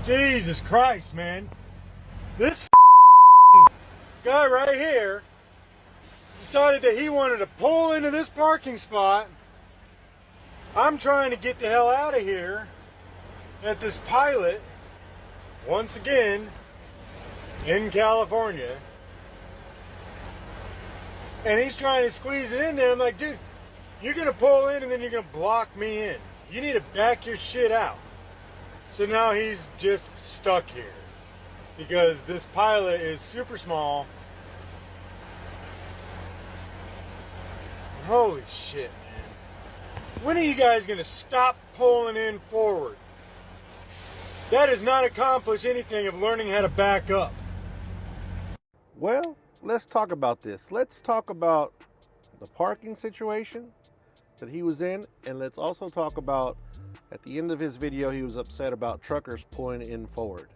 Jesus Christ, man. This guy right here decided that he wanted to pull into this parking spot. I'm trying to get the hell out of here at this Pilot, once again, in California. And he's trying to squeeze it in there. I'm like, dude, you're going to pull in and then you're going to block me in. You need to back your shit out. So now he's just stuck here because this Pilot is super small. Holy shit, man. When are you guys going to stop pulling in forward? That does not accomplish anything of learning how to back up. Well, let's talk about this. Let's talk about the parking situation that he was in, and let's also talk about, at the end of his video, he was upset about truckers pulling in forward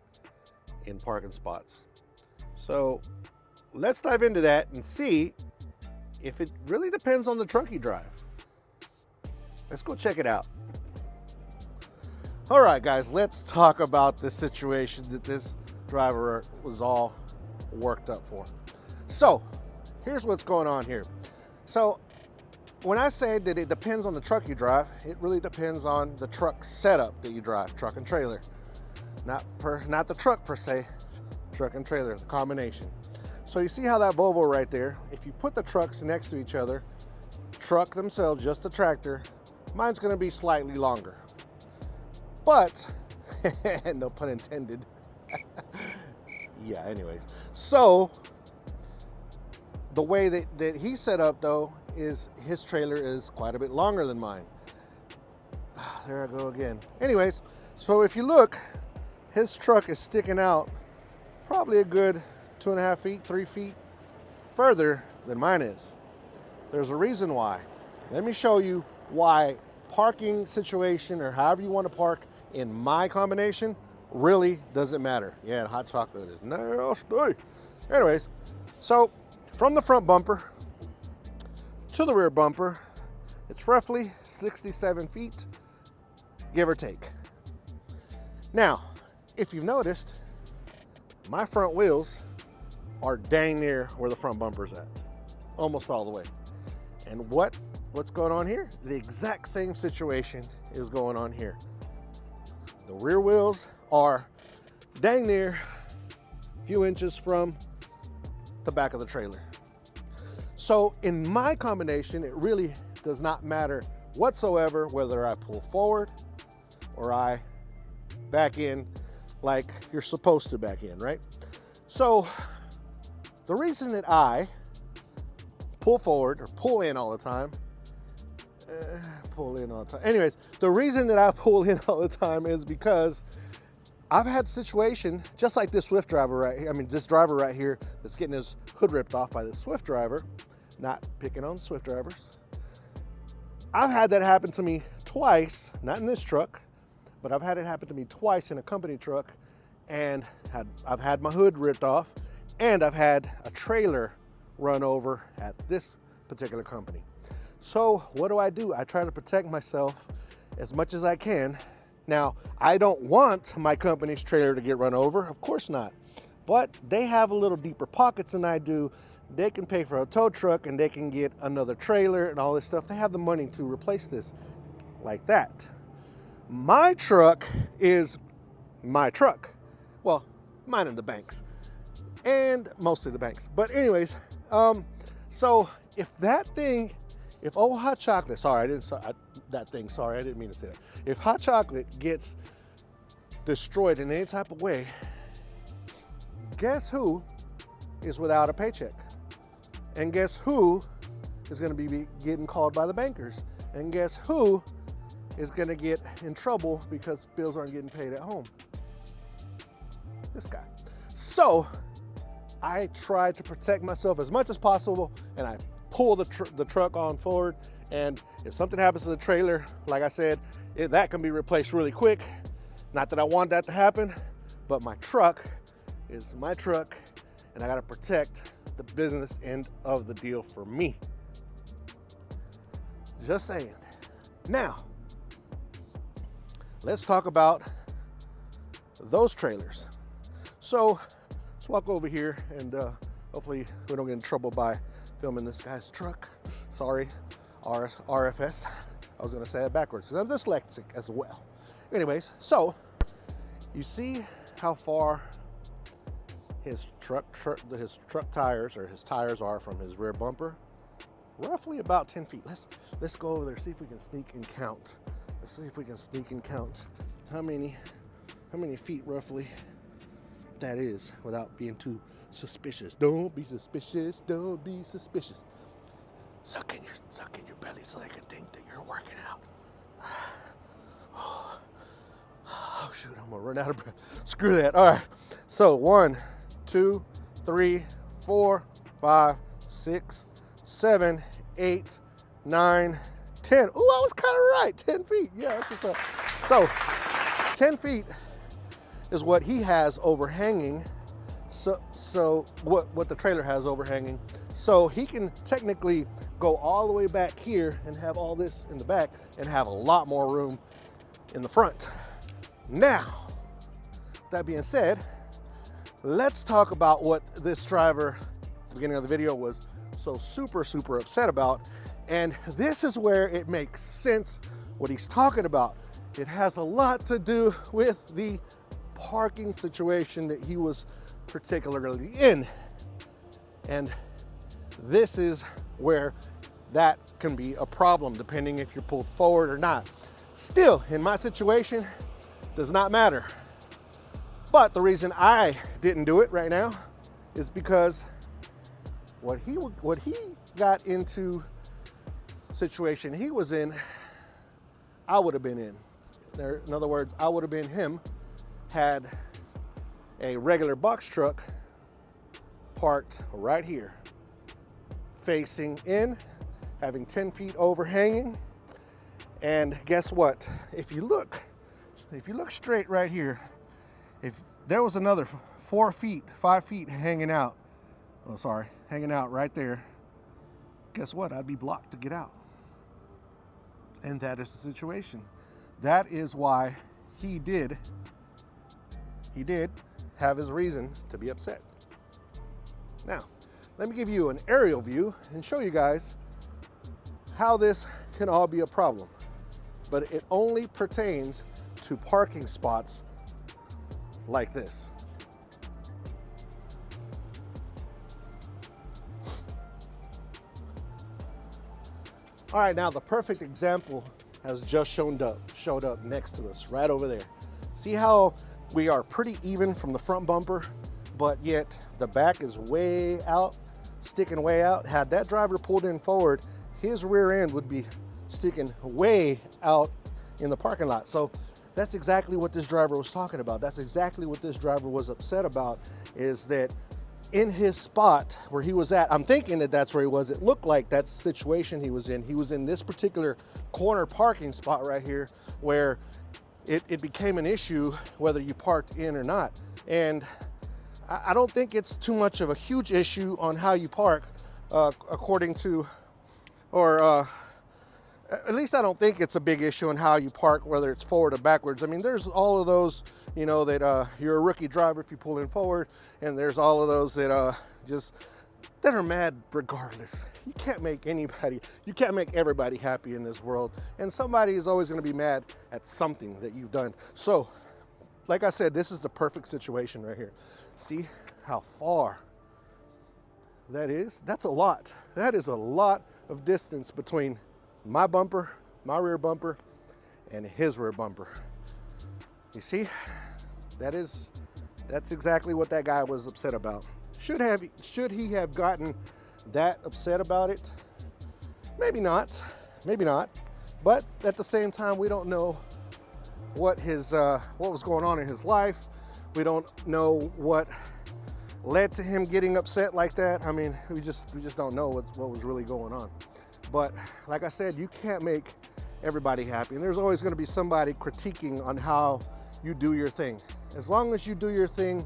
in parking spots. So let's dive into that and see if it really depends on the truck you drive. Let's go check it out. All right, guys, let's talk about the situation that this driver was all worked up for. So here's what's going on here. So when I say that it depends on the truck you drive, it really depends on the truck setup that you drive, truck and trailer. Not the truck per se, truck and trailer, the combination. So you see how that Volvo right there, if you put the trucks next to each other, truck themselves, just the tractor, mine's gonna be slightly longer. But, no pun intended. Yeah, anyways. So, the way that he's set up though, is his trailer is quite a bit longer than mine. There I go again. Anyways, so if you look, his truck is sticking out probably a good 2.5 feet, 3 feet further than mine is. There's a reason why. Let me show you why parking situation, or however you want to park in my combination, really doesn't matter. Yeah, hot chocolate is nasty. Anyways, so from the front bumper to the rear bumper, it's roughly 67 feet, give or take. Now, if you've noticed, my front wheels are dang near where the front bumper's at, almost all the way. And what's going on here? The exact same situation is going on here. The rear wheels are dang near a few inches from the back of the trailer. So in my combination, it really does not matter whatsoever whether I pull forward or I back in like you're supposed to back in, right? So the reason that I pull forward or pull in all the time, anyways, the reason that I pull in all the time is because I've had situation just like this Swift driver right here. I mean, this driver right here that's getting his hood ripped off by this Swift driver. Not picking on Swift drivers. I've had that happen to me twice, not in this truck, but I've had it happen to me twice in a company truck, and I've had my hood ripped off, and I've had a trailer run over at this particular company. So what do? I try to protect myself as much as I can. Now, I don't want my company's trailer to get run over, of course not, but they have a little deeper pockets than I do. They can pay for a tow truck and they can get another trailer and all this stuff. They have the money to replace this like that. My truck is my truck. Well, mine and the banks, and mostly the banks. But anyways, so if old Hot Chocolate, sorry, I didn't mean to say that. If Hot Chocolate gets destroyed in any type of way, guess who is without a paycheck? And guess who is going to be getting called by the bankers? And guess who is going to get in trouble because bills aren't getting paid at home? This guy. So I try to protect myself as much as possible, and I pull the truck on forward. And if something happens to the trailer, like I said, that can be replaced really quick. Not that I want that to happen, but my truck is my truck, and I got to protect the business end of the deal for me. Just saying. Now, let's talk about those trailers. So let's walk over here and hopefully we don't get in trouble by filming this guy's truck. Sorry, RFS. I was gonna say that backwards because I'm dyslexic as well. Anyways, so you see how far his truck tires or his tires are from his rear bumper? Roughly about 10 feet. Let's go over there, see if we can sneak and count. Let's see if we can sneak and count how many feet roughly that is without being too suspicious. Don't be suspicious, don't be suspicious. Suck in your belly so they can think that you're working out. Oh shoot, I'm gonna run out of breath. Screw that. All right. So 1, 2, 3, 4, 5, 6, 7, 8, 9, 10. Ooh, I was kind of right. 10 feet. Yeah, that's what's up. So 10 feet is what he has overhanging. So what the trailer has overhanging. So he can technically go all the way back here and have all this in the back and have a lot more room in the front. Now, that being said, let's talk about what this driver at the beginning of the video was so super upset about. And this is where it makes sense what he's talking about. It has a lot to do with the parking situation that he was particularly in. And this is where that can be a problem depending if you're pulled forward or not. Still, in my situation, does not matter. But the reason I didn't do it right now is because what he got into situation he was in, I would have been in. In other words, I would have been him had a regular box truck parked right here, facing in, having 10 feet overhanging. And guess what? If you look straight right here, if there was another 5 feet hanging out, hanging out right there, guess what? I'd be blocked to get out. And that is the situation. That is why he did have his reason to be upset. Now, let me give you an aerial view and show you guys how this can all be a problem. But it only pertains to parking spots like this. All right, now the perfect example has just showed up next to us, right over there. See how we are pretty even from the front bumper, but yet the back is way out, sticking way out. Had that driver pulled in forward, his rear end would be sticking way out in the parking lot. So that's exactly what this driver was talking about. That's exactly what this driver was upset about, is that in his spot where he was at, I'm thinking that that's where he was. It looked like that's the situation he was in. He was in this particular corner parking spot right here where it became an issue whether you parked in or not. And I don't think it's too much of a huge issue on how you park, according to, or at least I don't think it's a big issue on how you park, whether it's forward or backwards. I mean, there's all of those, you know, that you're a rookie driver if you pull in forward, and there's all of those that that are mad regardless. You can't make everybody happy in this world, and somebody is always going to be mad at something that you've done. So, like I said, this is the perfect situation right here. See how far that is? That's a lot. That is a lot of distance between my bumper, my rear bumper, and his rear bumper. You see, that's exactly what that guy was upset about. Should he have gotten that upset about it? Maybe not, but at the same time, we don't know what was going on in his life. We don't know what led to him getting upset like that. I mean, we just don't know what was really going on. But like I said, you can't make everybody happy, and there's always going to be somebody critiquing on how you do your thing. As long as you do your thing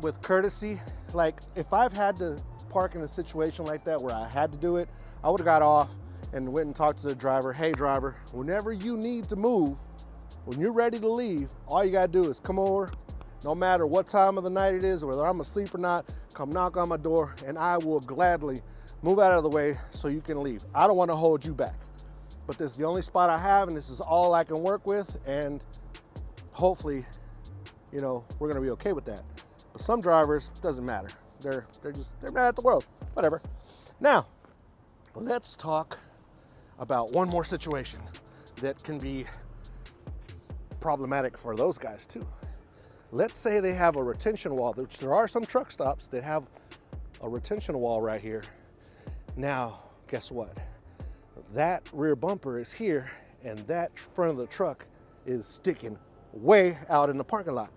with courtesy, like if I've had to park in a situation like that where I had to do it, I would have got off and went and talked to the driver. Hey driver, whenever you need to move, When you're ready to leave, all you gotta do is come over, no matter what time of the night it is, whether I'm asleep or not, come knock on my door and I will gladly move out of the way so you can leave. I don't wanna hold you back, but this is the only spot I have and this is all I can work with, and hopefully, you know, we're gonna be okay with that. But some drivers, doesn't matter. They're mad at the world, whatever. Now, let's talk about one more situation that can be problematic for those guys too. Let's say they have a retention wall, which there are some truck stops that have a retention wall right here. Now, guess what? That rear bumper is here and that front of the truck is sticking way out in the parking lot.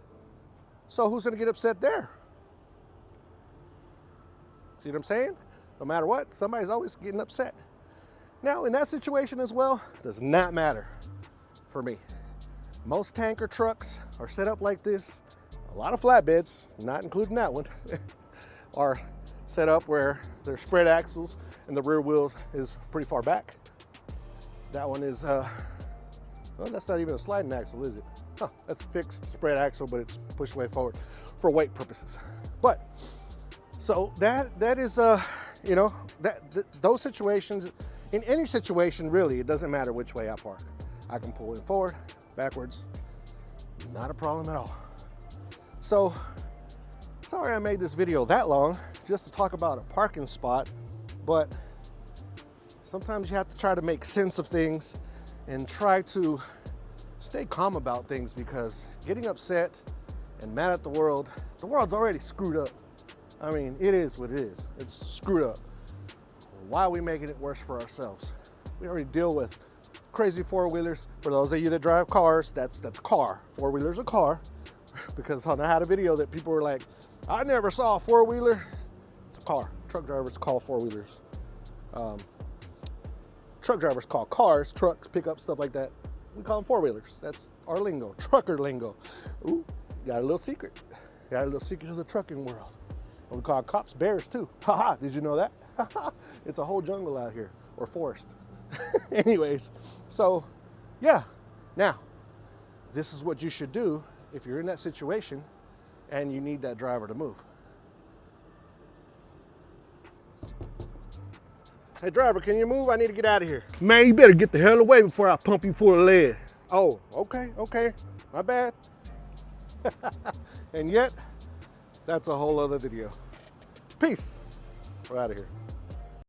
So who's gonna get upset there? See what I'm saying? No matter what, somebody's always getting upset. Now, in that situation as well, does not matter for me. Most tanker trucks are set up like this. A lot of flatbeds, not including that one, are set up where they're spread axles and the rear wheel is pretty far back. That one is, well, that's not even a sliding axle, is it? Huh, that's a fixed spread axle, but it's pushed way forward for weight purposes. But, so that is, you know, those situations, in any situation really, it doesn't matter which way I park. I can pull in forward, backwards, not a problem at all. So, sorry I made this video that long, just to talk about a parking spot, but sometimes you have to try to make sense of things and try to stay calm about things, because getting upset and mad at the world's already screwed up. I mean, it is what it is. It's screwed up. Why are we making it worse for ourselves? We already deal with crazy four-wheelers. For those of you that drive cars, that's a car. Four-wheeler's a car. Because I had a video that people were like, I never saw a four-wheeler. It's a car. Truck drivers call four-wheelers. Truck drivers call cars, trucks, pickups, stuff like that. We call them four-wheelers. That's our lingo, trucker lingo. Ooh, got a little secret. Got a little secret of the trucking world. And we call cops bears too. Haha, did you know that? It's a whole jungle out here, or forest. Anyways, so yeah. Now, this is what you should do if you're in that situation and you need that driver to move. Hey driver, can you move? I need to get out of here. Man, you better get the hell away before I pump you full of lead. Oh, okay, my bad. And yet, that's a whole other video. Peace. We're out of here.